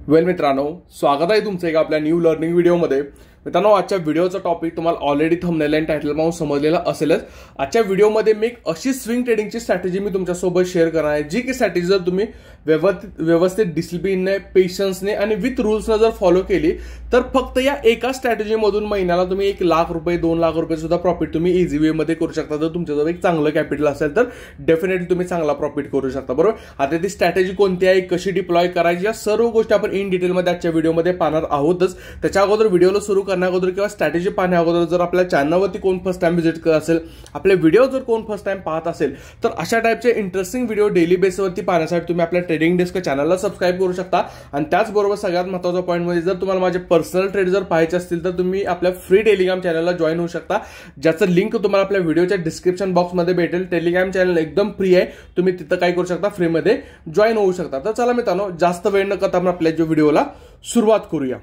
मित्रांनो, स्वागत आहे तुमचं एका आपल्या न्यू लर्निंग व्हिडिओमध्ये। मित्रांनो, आजच्या व्हिडिओचा टॉपिक तुम्हाला ऑलरेडी थंबनेल आणि टायटल पाहून समजलेला असेलच। आजच्या व्हिडिओमध्ये मी एक अशी स्विंग ट्रेडिंगची स्ट्रॅटेजी मी तुमच्यासोबत शेअर करणार आहे, जी की स्ट्रॅटेजी जर तुम्ही व्यवस्थित डिसिप्लिनने, पेशन्सने आणि विथ रूल्सने जर फॉलो केली तर फक्त या एका स्ट्रॅटेजीमधून महिन्याला तुम्ही 1 लाख रुपये 2 लाख रुपये सुद्धा प्रॉफिट तुम्ही इझी वे मध्ये करू शकता। जर तुमच्याजवळ एक चांगलं कॅपिटल असेल तर डेफिनेटली तुम्ही चांगला प्रॉफिट करू शकता, बरोबर। आता ती स्ट्रॅटेजी कोणती आहे, कशी डिप्लॉय करायची, या सर्व गोष्टी आपण इन डिटेलमध्ये आजच्या व्हिडिओमध्ये पाहणार आहोतच। त्याच्या अगोदर व्हिडिओला सुरू करण्या अगोदर किंवा स्ट्रॅटेजी पाहण्या अगोदर जर आपल्या चॅनलवरती कोण फर्स्ट टाइम व्हिजिट करत असेल, आपले व्हिडिओ जर कोण फर्स्ट टाइम पाहत असेल तर अशा टाइपचे इंटरेस्टिंग व्हिडिओ डेली बेसवरती पाहण्यासाठी तुम्ही आपल्या ट्रेडिंग डेस्क चॅनलला सबस्क्राइब करू शकता। आणि त्याचबरोबर सगळ्यात महत्त्वाचा पॉईंट म्हणजे जर तुम्हाला माझे पर्सनल ट्रेड जर पाहायचे असतील तर तुम्ही आपल्या फ्री टेलिग्राम चॅनलला जॉईन होऊ शकता, ज्याचं लिंक तुम्हाला आपल्या व्हिडिओच्या डिस्क्रिप्शन बॉक्समध्ये भेटेल। टेलिग्राम चॅनल एकदम फ्री आहे, तुम्ही तिथं काय करू शकता, फ्रीमध्ये जॉईन होऊ शकता। तर चला मित्रांनो, जास्त वेळ न करता आपण आपल्या व्हिडिओला सुरुवात करूया।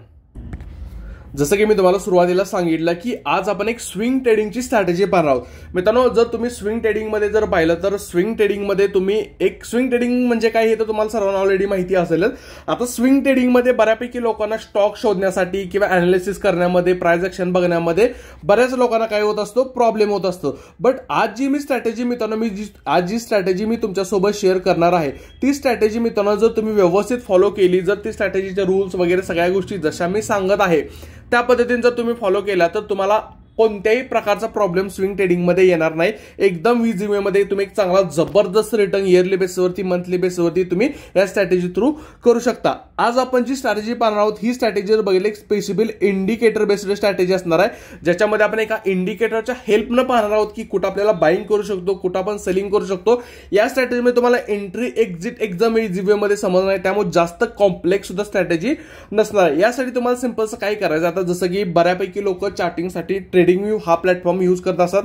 जसं की मी तुम्हाला सुरुवातीला सांगितलं की आज आपण एक स्विंग ट्रेडिंगची स्ट्रॅटेजी पाहणार आहोत। मित्रांनो, जर तुम्ही स्विंग ट्रेडिंगमध्ये जर पाहिलं तर स्विंग ट्रेडिंगमध्ये तुम्ही स्विंग ट्रेडिंग म्हणजे काय हे तर तुम्हाला सर्वांना ऑलरेडी माहिती असेलच। आता स्विंग ट्रेडिंगमध्ये बऱ्यापैकी लोकांना स्टॉक शोधण्यासाठी किंवा अनालिसिस करण्यामध्ये, प्राइस ऍक्शन बघण्यामध्ये बऱ्याच लोकांना काय होत असतो, प्रॉब्लेम होत असतो। बट आज जी स्ट्रॅटेजी मी तुमच्यासोबत शेअर करणार आहे, ती स्ट्रॅटेजी मित्रांनो जर तुम्ही व्यवस्थित फॉलो केली, जर ती स्ट्रॅटेजीचे रूल्स वगैरे सगळ्या गोष्टी जशा मी सांगत आहे त्या पद्धतीने जर तुम्ही फॉलो केला तर तुम्हाला कोणत्याही प्रकारचा प्रॉब्लेम स्विंग ट्रेडिंगमध्ये येणार नाही। एकदम इझी वे मध्ये तुम्ही एक चांगला जबरदस्त रिटर्न इयरली बेसवरती, मंथली बेसवरती तुम्ही या स्ट्रॅटेजी थ्रू करू शकता। आज आपण जी स्ट्रॅटेजी पाहणार आहोत ही स्ट्रॅटेजी जर बघितली एक स्पेसिफिक इंडिकेटर बेस्ड स्ट्रॅटेजी असणार आहे, ज्याच्यामध्ये आपण एका इंडिकेटरच्या हेल्पनं पाहणार आहोत की कुठं आपल्याला बाईंग करू शकतो, कुठं आपण सेलिंग करू शकतो। या स्ट्रॅटेजीमध्ये तुम्हाला एंट्री एक्झिट एकदम इझी वे मध्ये समजणार आहे, त्यामुळे जास्त कॉम्प्लेक्स सुद्धा स्ट्रॅटेजी नसणार आहे। यासाठी तुम्हाला सिंपलचं काय करायचं, आता जसं की बऱ्यापैकी लोक चार्टिंगसाठी ट्रेडिंग व्यू हा प्लॅटफॉर्म यूज करत असतात,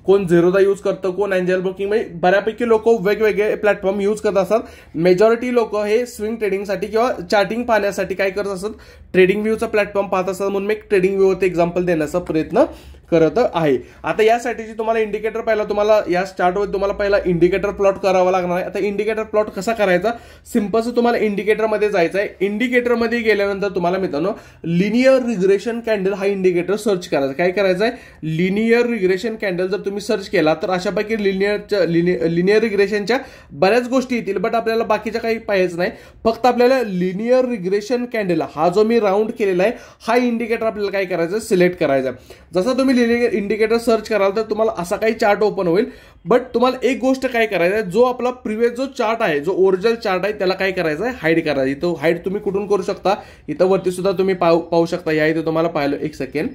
कोण झेरोदा यूज करतं, कोण एंजल ब्रोकिंग, म्हणजे बऱ्यापैकी लोक वेगवेगळे प्लॅटफॉर्म यूज करत असतात। मेजॉरिटी लोक हे स्विंग ट्रेडिंगसाठी किंवा चार्टिंग पाहण्यासाठी काय करत असतात, ट्रेडिंग व्ह्यूचा प्लॅटफॉर्म पाहत असतात। म्हणून मी एक ट्रेडिंग व्ह्यूवरती एक्झाम्पल देण्याचा प्रयत्न करत आहे। आता यासाठीची तुम्हाला इंडिकेटर पहिला, तुम्हाला या चार्टवर तुम्हाला पहिला इंडिकेटर प्लॉट करावा लागणार आहे। आता इंडिकेटर प्लॉट कसा करायचा, सिंपलच तुम्हाला इंडिकेटरमध्ये जायचं आहे। इंडिकेटरमध्ये गेल्यानंतर तुम्हाला मित्रांनो लिनियर रिग्रेशन कॅन्डल हा इंडिकेटर सर्च करायचा। काय करायचं आहे, लिनियर रिग्रेशन कॅन्डल जर तुम्ही सर्च केला तर अशापैकी लिनियर रिग्रेशनच्या बऱ्याच गोष्टी येतील, बट आपल्याला बाकीच्या काही पाहायचं नाही। फक्त आपल्याला लिनियर रिग्रेशन कॅन्डल हा जो मी राऊंड केलेला आहे हा इंडिकेटर आपल्याला काय करायचं, सिलेक्ट करायचा। जसं तुम्ही लिनियर इंडिकेटर सर्च कराल तर तुम्हाला असा काही चार्ट ओपन होईल, बट तुम्हाला एक गोष्ट काय करायचं आहे, जो आपला प्रिव्हियस जो चार्ट आहे, जो ओरिजिनल चार्ट आहे त्याला काय करायचं आहे, हाईड करायचं। इथं हाईड तुम्ही कुठून करू शकता, इथं वरती सुद्धा तुम्ही पाहू शकता। या इथे तुम्हाला पाहिलं, एक सेकंड,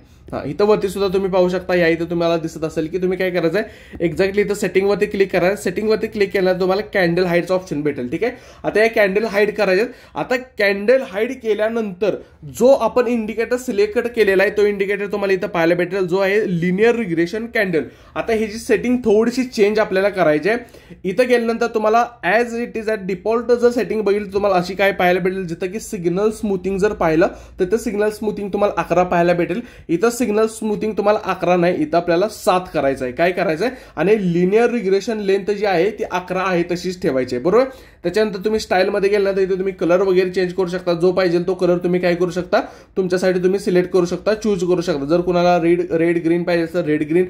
इथं वरती सुद्धा तुम्ही पाहू शकता। या इथे तुम्हाला दिसत असेल की तुम्ही काय करायचं आहे, एक्झॅक्टली इथं सेटिंग वरती क्लिक करायचं। सेटिंग वरती क्लिक केल्यानंतर तुम्हाला कॅन्डल हाईडचं ऑप्शन भेटेल, ठीक आहे। आता या कॅन्डल हाईड करायचे। आता कॅन्डल हाईड केल्यानंतर जो आपण इंडिकेटर सिलेक्ट केलेला आहे तो इंडिकेटर तुम्हाला इथं पाहायला भेटेल, जो आहे लिनियर रिग्रेशन कॅन्डल। आता ही जी सेटिंग थोडीशी चेंज आपल्याला करायची आहे। इथं गेल्यानंतर तुम्हाला as it is at default जर सेटिंग बघितली तुम्हाला अशी काय पाहायला भेटेल, जिथं की सिग्नल स्मूथिंग जर पाहिलं तर ते सिग्नल स्मूथिंग तुम्हाला 11 पाहायला भेटेल। इथं सिग्नल स्मूथिंग तुम्हाला 11 नाही, इथं आपल्याला 7 करायचं आहे। काय करायचं आहे, आणि लिनियर रिग्रेशन लेंथ जी आहे ती 11 आहे तशीच ठेवायची आहे, बरोबर। त्याच्यानंतर तुम्ही स्टाईलमध्ये गेल्यानंतर इथे तुम्ही कलर वगैरे चेंज करू शकता, जो पाहिजे तो कलर तुम्ही काय करू शकता, तुमच्यासाठी तुम्ही सिलेक्ट करू शकता, चूज करू शकता। जर कुणाला रेड ग्रीन पाहिजे तर रेड ग्रीन,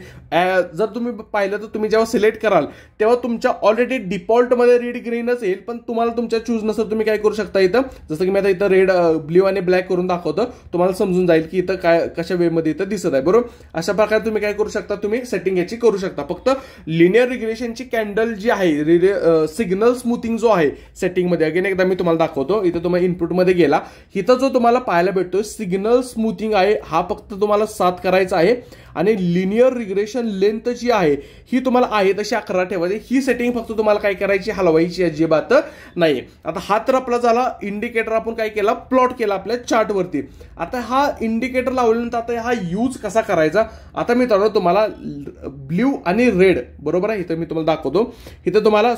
जर तुम्ही पाहिलं तर तुम्ही जेव्हा सिलेक्ट कराल तेव्हा तुमच्या ऑलरेडी डिफॉल्टमध्ये रेड ग्रीनच येईल, पण तुम्हाला तुमच्या चूज नसेल तुम्ही काय करू शकता, इथं जसं की मी आता इथं रेड ब्ल्यू आणि ब्लॅक करून दाखवतो, तुम्हाला समजून जाईल की इथं काय कशा वे मध्ये इथं दिसत आहे, बरोबर। अशा प्रकारे तुम्ही काय करू शकता, तुम्ही सेटिंग याची करू शकता। फक्त लिनियर रिग्रेशनची कॅन्डल जी आहे, सिग्नल स्मूथिंग जो आहे सेटिंगमध्ये, अगेन एकदा मी तुम्हाला दाखवतो। इथं तुम्हाला इनपुटमध्ये गेला, इथं जो तुम्हाला पाहायला भेटतो सिग्नल स्मूथिंग आहे हा फक्त तुम्हाला 7 करायचा आहे, आणि लिनियर रिग्रेशन लेंथ जी आहे ही तुम्हाला आहे तशी 11 ठेवायची। ही सेटिंग फक्त तुम्हाला काय करायची, हलवायची अजिबात नाही। आता हा तर आपला झाला इंडिकेटर, आपण काय केला, प्लॉट केला आपल्या चार्टवरती। आता हा इंडिकेटर लावल्यानंतर आता हा यूज कसा करायचा, आता मी तुम्हाला ब्ल्यू आणि रेड, बरोबर आहे, इथं मी तुम्हाला दाखवतो। इथं तुम्हाला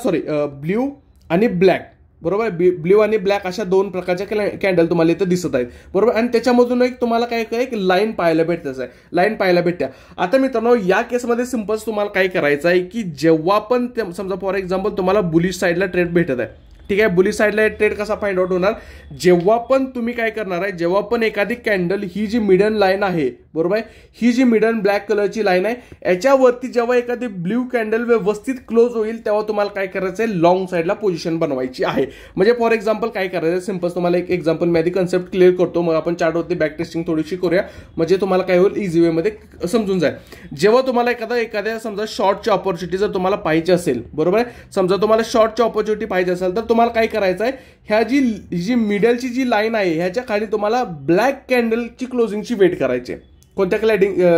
ब्ल्यू आणि ब्लॅक, बरोबर, ब्ल्यू आणि ब्लॅक अशा 2 प्रकारच्या कॅन्डल तुम्हाला इथं दिसत आहेत, बरोबर। आणि त्याच्यामधून एक तुम्हाला काय एक लाईन पाहायला भेटतेच आहे, लाईन पाहायला भेटते। आता मित्रांनो या केसमध्ये सिंपल तुम्हाला काय करायचं आहे की जेव्हा पण समजा फॉर एक्झाम्पल तुम्हाला बुलिश साईडला ट्रेड भेटत आहे, ठीक आहे. बुलिश साईडला ट्रेड कसा फाइंड आउट होणार, जेव्हा पण तुम्ही काय करणार आहे, जेव्हा पण एखादी कॅन्डल ही जी मिडल लाईन आहे बरोबर आहे, ही जी मिडल ब्लॅक कलरची लाईन आहे याच्यावरती जेव्हा एखादी ब्ल्यू कॅन्डल व्यवस्थित क्लोज होईल तेव्हा तुम्हाला काय करायचं आहे, लॉंग साईडला पोझिशन बनवायची आहे. म्हणजे फॉर एक्झाम्पल काय करायचं, सिंपल तुम्हाला एक एक्झाम्पल मी आधी कन्सेप्ट क्लिअर करतो, मग आपण चार्टवरती बॅक टेस्टिंग थोडीशी करूया, म्हणजे तुम्हाला काय होईल इझी वे मध्ये समजून जाईल. जेव्हा तुम्हाला एखाद्या समजा शॉर्टची ऑपॉर्च्युनिटी जर तुम्हाला पाहिजे असेल बरोबर आहे, समजा तुम्हाला शॉर्टची ऑपॉर्च्युनिटी पाहिजे असेल तर तुम्हाला काय करायचं आहे, ह्या जी मिडलची जी लाईन आहे ह्याच्या खाली तुम्हाला ब्लॅक कॅन्डलची क्लोजिंगची वेट करायची आहे. कोणत्या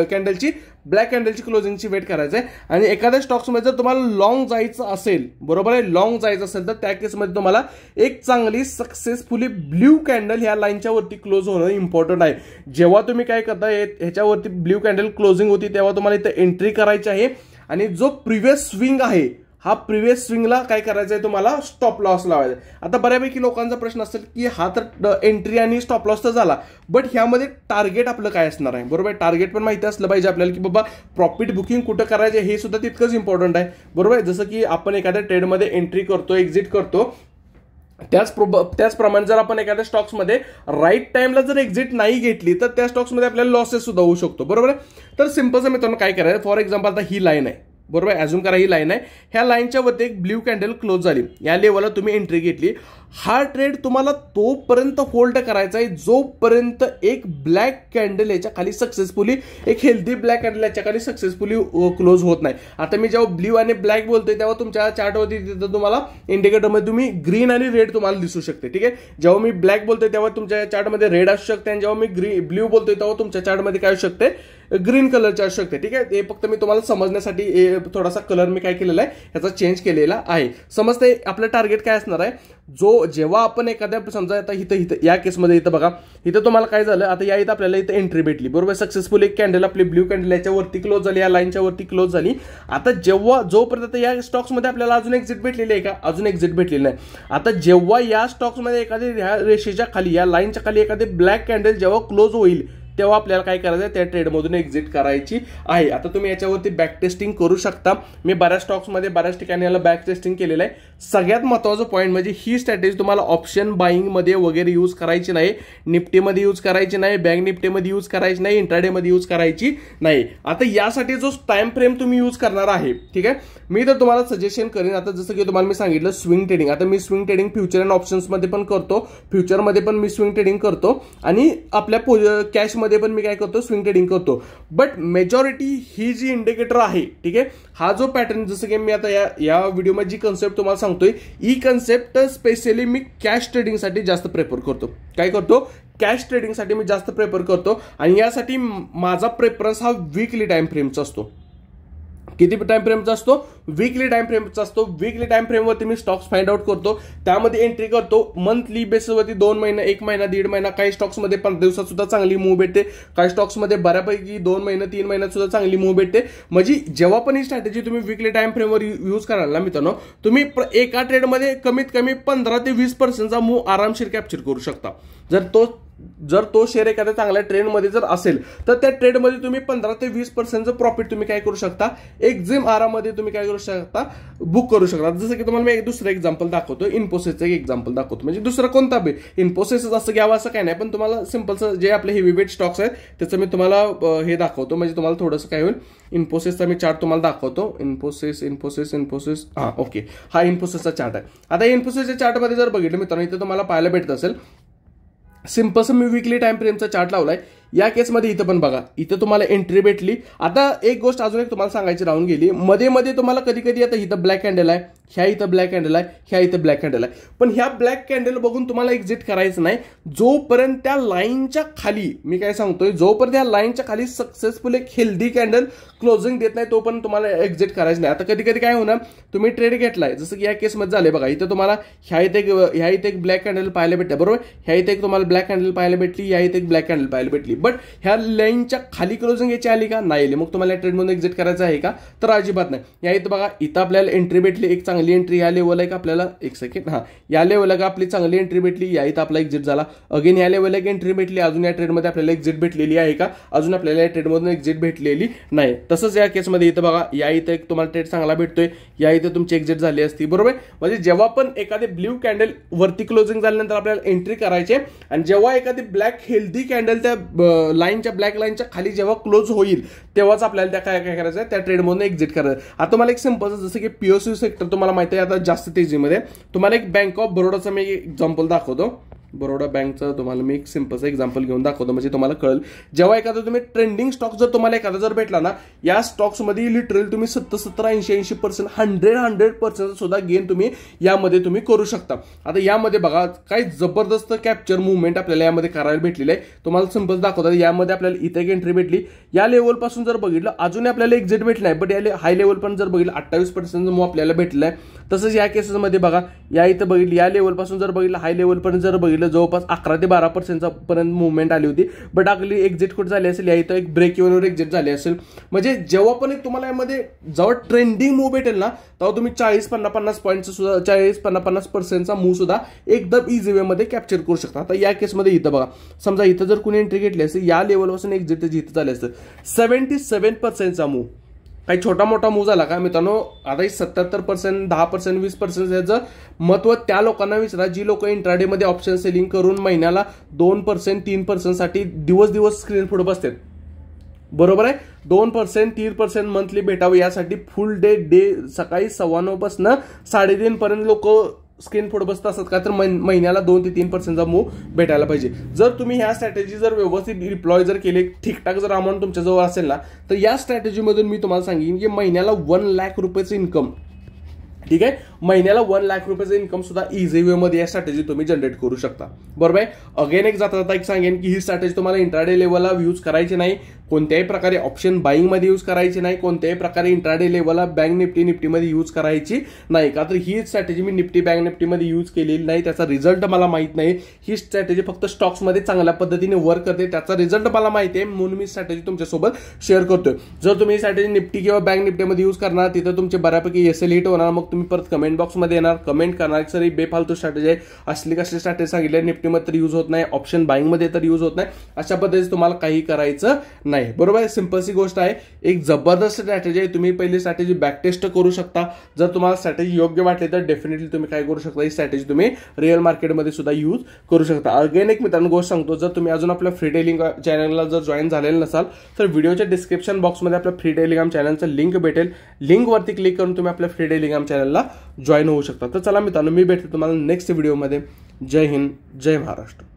कॅन्डलची, ब्लॅक कॅन्डलची क्लोजिंगची वेट करायचं आहे. आणि एखाद्या स्टॉक्समध्ये जर तुम्हाला लॉंग जायचं असेल बरोबर आहे, लॉंग जायचं असेल तर त्या केसमध्ये तुम्हाला एक चांगली सक्सेसफुली ब्ल्यू कॅन्डल ह्या लाईनच्या वरती क्लोज होणं इम्पॉर्टंट आहे. जेव्हा तुम्ही काय करता ह्याच्यावरती ब्ल्यू कॅन्डल क्लोजिंग होती तेव्हा तुम्हाला इथं एंट्री करायची आहे. आणि जो प्रिव्हियस स्विंग आहे हा प्रिव्हियस स्विंगला काय करायचं आहे, तुम्हाला स्टॉप लॉस लावायचा. आता बऱ्यापैकी लोकांचा प्रश्न असेल की हा तर एंट्री आणि स्टॉप लॉस तर झाला, बट ह्यामध्ये टार्गेट आपलं काय असणार आहे बरोबर आहे. टार्गेट पण माहिती असलं पाहिजे आपल्याला की बाबा प्रॉफिट बुकिंग कुठं करायचं हे सुद्धा तितकंच इम्पॉर्टंट आहे बरोबर आहे. जसं की आपण एखाद्या ट्रेडमध्ये एंट्री करतो, एक्झिट करतो, त्याचप्रमाणे जर आपण एखाद्या स्टॉक्समध्ये राईट टाइमला जर एक्झिट नाही घेतली तर त्या स्टॉक्समध्ये आपल्याला लॉसेस सुद्धा होऊ शकतो बरोबर आहे. तर सिंपलचं मित्रांनो काय करायचं, फॉर एक्झाम्पल आता ही लाईन आहे बरोबर आहे, अजून करा ही लाईन आहे, ह्या लाईनच्या वरती एक ब्ल्यू कॅन्डल क्लोज झाली, या लेवलला तुम्ही एंट्री घेतली. हा ट्रेड तुम्हाला तोपर्यंत होल्ड करायचा आहे जोपर्यंत एक ब्लॅक कॅन्डल याच्या खाली सक्सेसफुली, एक हेल्दी ब्लॅक कॅन्डल याच्या खाली सक्सेसफुली क्लोज होत नाही. आता मी जेव्हा ब्ल्यू आणि ब्लॅक बोलतोय तेव्हा तुमच्या चार्टवरती तिथं तुम्हाला इंडिकेटरमध्ये तुम्ही ग्रीन आणि रेड तुम्हाला दिसू शकते. ठीक आहे, जेव्हा मी ब्लॅक बोलतोय तेव्हा तुमच्या चार्टमध्ये रेड असू शकते आणि जेव्हा मी ब्ल्यू बोलतोय तेव्हा तुमच्या चार्टमध्ये काय असू शकते, ग्रीन कलरचे असू शकते. ठीक आहे, हे फक्त मी तुम्हाला समजण्यासाठी थोडासा कलर मी काय केलेला आहे ह्याचा चेंज केलेला आहे. समजते आपलं टार्गेट काय असणार आहे, जेव्हा आपण एखाद्या समजा आता इथं या केसमध्ये इथं बघा, इथं तुम्हाला काय झालं, आता या इथं आपल्याला इथं एंट्री भेटली बरोबर, सक्सेसफुल एक कॅन्डल आपली ब्ल्यू कॅन्डल याच्यावरती क्लोज झाली, या लाईनच्या वरती क्लोज झाली. आता जोपर्यंत या स्टॉक्समध्ये आपल्याला अजून एक्झिट भेटलेली आहे का, अजून एक्झिट भेटलेली नाही. आता जेव्हा या स्टॉक्समध्ये एखादी ह्या रेषेच्या खाली, या लाईनच्या खाली एखादी ब्लॅक कॅन्डल जेव्हा क्लोज होईल तेव्हा आपल्याला काय करायचं आहे, त्या ट्रेडमधून एक्झिट करायची आहे. आता तुम्ही याच्यावरती बॅक टेस्टिंग करू शकता. मी बऱ्याच स्टॉक्समध्ये बऱ्याच ठिकाणी याला बॅक टेस्टिंग केलेलं आहे. सगळ्यात महत्त्वाचं पॉईंट म्हणजे ही स्ट्रॅटेजी तुम्हाला ऑप्शन बाईंगमध्ये वगैरे यूज करायची नाही, निफ्टीमध्ये यूज करायची नाही, बँक निफ्टीमध्ये यूज करायची नाही, इंट्राडेमध्ये यूज करायची नाही. आता यासाठी जो टाइम फ्रेम तुम्ही यूज करणार आहे, ठीक आहे, मी तर तुम्हाला सजेशन करेन. आता जसं की तुम्हाला मी सांगितलं स्विंग ट्रेडिंग, आता मी स्विंग ट्रेडिंग फ्युचर अँड ऑप्शन्समध्ये पण करतो, फ्युचरमध्ये पण मी स्विंग ट्रेडिंग करतो आणि आपल्या कॅश मध्ये पण मी काय करतो, स्विंग ट्रेडिंग करतो. बट मेजॉरिटी ही जी इंडिकेटर आहे, ठीक आहे, हा जो पॅटर्न, जसं की मी आता या व्हिडिओमध्ये जी कन्सेप्ट तुम्हाला सांगतोय, ही कन्सेप्ट स्पेशली मी कॅश ट्रेडिंगसाठी जास्त प्रेफर करतो. काय करतो, कॅश ट्रेडिंगसाठी मी जास्त प्रेफर करतो. आणि यासाठी माझा प्रेफरन्स हा वीकली टाइम फ्रेमचा असतो. किती टाइम फ्रेमचा असतो, वीकली टाइम फ्रेमचा असतो. वीकली टाइम फ्रेमवरती मी स्टॉक्स फाइंड आउट करतो, त्यामध्ये एंट्री करतो. मंथली बेसिसवरती 2 महिने, 1 महिना, 1.5 महिना, काही स्टॉक्समध्ये 15 दिवसात सुद्धा चांगली मूव्ह भेटते, काही स्टॉक्समध्ये बऱ्यापैकी 2 महिने 3 महिन्यात सुद्धा चांगली मूव्ह भेटते. म्हणजे जेव्हा पण ही स्ट्रॅटेजी तुम्ही वीकली टाइम फ्रेमवर यूज कराल ना मित्रांनो, तुम्ही एका ट्रेडमध्ये कमीत कमी 15 ते 20% मूव्ह आरामशीर कॅप्चर करू शकता. जर तो शेअर एखाद्या चांगल्या ट्रेडमध्ये जर असेल तर त्या ट्रेडमध्ये तुम्ही 15 ते 20% प्रॉफिट तुम्ही काय करू शकता, एक्झिम आरामध्ये तुम्ही काय करू शकता, बुक करू शकता. जसं की तुम्हाला मी एक दुसरं एक्झाम्पल दाखवतो, इन्फोसिसचं एक एक्झाम्पल दाखवतो. म्हणजे दुसरं कोणता बी, इन्फोसिस असं घ्यावं असं काय नाही, पण तुम्हाला सिंपलचं जे आपले हेवीवेट स्टॉक्स आहेत त्याचं मी तुम्हाला हे दाखवतो, म्हणजे तुम्हाला थोडंसं काय होईल. इन्फोसिसचा मी चार्ट तुम्हाला दाखवतो. इन्फोसिस हा ओके, हा इन्फोसिसचा चार्ट आहे. आता इन्फोसिसच्या चार्टमध्ये जर बघितलं मित्रांनो, इथं तुम्हाला पाहायला भेटत असेल सिंपलचं मी वीकली टाइम फ्रेमचा चार्ट लावलाय. या केसमध्ये इथं पण बघा, इथं तुम्हाला एंट्री भेटली. आता एक गोष्ट अजून एक तुम्हाला सांगायची राहून गेली, मध्ये तुम्हाला कधी कधी आता इथं ब्लॅक कॅन्डल आहे, ह्या इथं ब्लॅक कॅन्डल आहे, ह्या इथं ब्लॅक कॅन्डल आहे, पण ह्या ब्लॅक कॅन्डल बघून तुम्हाला एक्झिट करायचं नाही जोपर्यंत त्या लाईनच्या खाली, मी काय सांगतोय, जोपर्यंत त्या लाईनच्या खाली सक्सेसफुल एक हेल्दी कॅन्डल क्लोजिंग देत नाही तोपर्यंत तुम्हाला एक्झिट करायचं नाही. आता कधी कधी काय होणार, तुम्ही ट्रेड घेतलाय, जसं की या केसमध्ये झाले बघा, इथं तुम्हाला ह्या इथे एक ब्लॅक कॅन्डल पाहायला भेटते बरोबर, ह्या इथे एक तुम्हाला ब्लॅक कॅन्डल पाहायला भेटली, ह्या इथे एक ब्लॅक कॅन्डल पाहायला भेटली. बट ह्या लाईनच्या खाली क्लोजिंग याची आली का? नाही आली. मग तुम्हाला या ट्रेडमधून एक्झिट करायचं आहे का? तर अजिबात नाही. या इथं बघा, इथं आपल्याला एंट्री भेटली, एक चांगली एंट्री या लेवल आहे का आपल्याला, एक सेकंड, या लेवलला का आपली चांगली एंट्री भेटली, या इथं आपला एक्झिट झाला. अगेन या लेवलला एक एंट्री भेटली, अजून या ट्रेडमध्ये आपल्याला एक्झिट भेटलेली आहे का? अजून आपल्याला या ट्रेडमधून एक्झिट भेटलेली नाही. तसंच या केसमध्ये इथं बघा, या इथं एक तुम्हाला ट्रेड चांगला भेटतोय, या इथं तुमची एक्झिट झाली असती, बरोबर. म्हणजे जेव्हा पण एखादी ब्ल्यू कॅन्डल वरती क्लोजिंग झाल्यानंतर आपल्याला एंट्री करायची, आणि जेव्हा एखादी ब्लॅक हेल्दी कॅन्डल त्या लाईनच्या ब्लॅक लाईनच्या खाली जेव्हा क्लोज होईल तेव्हाच आपल्याला त्या काय करायचं आहे, त्या ट्रेडमधून एक्झिट करायचं. आता तुम्हाला एक सिंपल, जसं की पीओसी सेक्टर तुम्हाला माहिती आहे आता जास्त तेजीमध्ये, तुम्हाला एक बँक ऑफ बरोडाचं मी एक्झाम्पल दाखवतो. बरोडा बँकचं तुम्हाला मी एक सिंपलचं एक्झाम्पल घेऊन दाखवतो, म्हणजे तुम्हाला कळेल. जेव्हा एखादा तुम्ही ट्रेंडिंग स्टॉक जर तुम्हाला एखादा जर भेटला ना, या स्टॉक्समध्ये लिटरली तुम्ही 70, 80% 100% सुद्धा गेन तुम्ही यामध्ये तुम्ही करू शकता. आता यामध्ये बघा काय जबरदस्त कॅप्चर मुवमेंट आपल्याला यामध्ये करायला भेटलेली आहे. तुम्हाला सिंपल दाखवतात. यामध्ये आपल्याला इथे एक एंट्री भेटली, या लेवलपासून जर बघितलं अजून आपल्याला एक्झिट भेटलं आहे, बट या हाय लेवल पण जर बघितलं 28% मूव आपल्याला भेटलं आहे. तसंच या केसेसमध्ये बघा, या इथं बघितलं, या लेवलपासून जर बघितलं हाय लेवल पण जर बघितलं जवळपास 11 ते 12% पर्यंत मुवमेंट आली होती, बट आपली एक्झिट कुठे झाली असेल, या इथं एक ब्रेक इव्हनवर एक्झिट झाली असेल. म्हणजे जेव्हा पण तुम्हाला यामध्ये जेव्हा ट्रेंडिंग मूव भेटेल ना, तेव्हा तुम्ही 40-50 पॉईंटचा सुद्धा 40-50% मूव सुद्धा एकदम इझी वे मध्ये कॅप्चर करू शकता. आता या केसमध्ये इथं बघा, समजा इथं जर कुणी एंट्री घेतली असेल, या लेवलपासून एक्झिट इथं झाली असेल 77% मूव, काही छोटा मोठा मूव झाला का मित्रांनो? आता 77%, 10%, 20% याचं महत्व त्या लोकांना विचारा जी लोक इंट्राडेमध्ये ऑप्शन सेलिंग करून महिन्याला 2%, 3% साठी दिवस स्क्रीन पुढे बसतात, बरोबर आहे. 2%, 3% मंथली भेटावं यासाठी फुल डे सकाळी 9:15 पासून 3:30 पर्यंत लोक स्क्रीन पुढे बसत असतात का? तर महिन्याला 2 ते 3% मूव भेटायला पाहिजे. जर तुम्ही ह्या स्ट्रॅटेजी जर व्यवस्थित डिप्लॉय जर केले, ठीकठाक जर अमाऊंट तुमच्याजवळ असेल ना, तर या स्ट्रॅटेजीमधून मी तुम्हाला सांगेन की महिन्याला 1 लाख रुपयाचं इन्कम, ठीक आहे, महिन्याला 1 लाख रुपयाचं इन्कम सुद्धा इझी वे मध्ये या स्ट्रॅटेजी तुम्ही जनरेट करू शकता, बरोबर आहे. अगेन एक जाता एक सांगेन की ही स्ट्रॅटेजी तुम्हाला इंट्राडे लेवलला यूज करायची नाही, कोणत्याही प्रकारे ऑप्शन बाईंग मध्ये यूज करायची नाही, कोणत्याही प्रकारे इंट्राडे लेवलला बँक निफ्टीमध्ये यूज करायची नाही. का तर ही स्ट्रॅटेजी मी निफ्टी बँक निफ्टीमध्ये यूज केलेली नाही, त्याचा रिझल्ट मला माहित नाही. ही स्ट्रॅटेजी फक्त स्टॉक्समध्ये चांगल्या पद्धतीने वर्क करते, त्याचा रिझल्ट मला माहिती आहे, म्हणून मी स्ट्रॅटेजी तुमच्यासोबत शेअर करतोय. जर तुम्ही ही स्ट्रॅटेजी निफ्टी किंवा बँक निफ्टीमध्ये यूज करणार, तिथं तुमचे बऱ्यापैकी एसएल हिट होणार, मग तुम्ही परत कमेंट बॉक्समध्ये येणार, कमेंट करणार सर ही बेफालतू स्ट्रॅटेजी आहे, असली कसली स्ट्रॅटेजी सांगितली, निफ्टीमध्ये तर यूज होत नाही, ऑप्शन बाईंगमध्ये तर यूज होत नाही, अशा पद्धतीने तुम्हाला काही करायचं नाही, बरोबर आहे. सिंपलची गोष्ट आहे, एक जबरदस्त स्ट्रॅटेजी आहे. तुम्ही पहिली स्ट्रॅटेजी बॅक टेस्ट करू शकता. जर तुम्हाला स्ट्रॅटेजी योग्य वाटली तर डेफिनेटली तुम्ही काय करू शकता, ही स्ट्रॅटेजी तुम्ही रिअल मार्केटमध्ये सुद्धा यूज करू शकता. अगेन एक मित्रांनो गोष्ट सांगतो, जर तुम्ही अजून आपल्या फ्री टेलिंग चॅनलला जर जॉईन झालेलं नसाल तर व्हिडिओच्या डिस्क्रिप्शन बॉक्समध्ये आपल्या फ्री टेलिग्राम चॅनलचं लिंक भेटेल, लिंकवरती क्लिक करून तुम्ही आपल्या फ्री टेलिग्राम चॅनलला जॉईन होऊ शकता. तर चला मित्रांनो, मी भेटतो तुम्हाला नेक्स्ट व्हिडिओमध्ये. जय हिंद, जय महाराष्ट्र.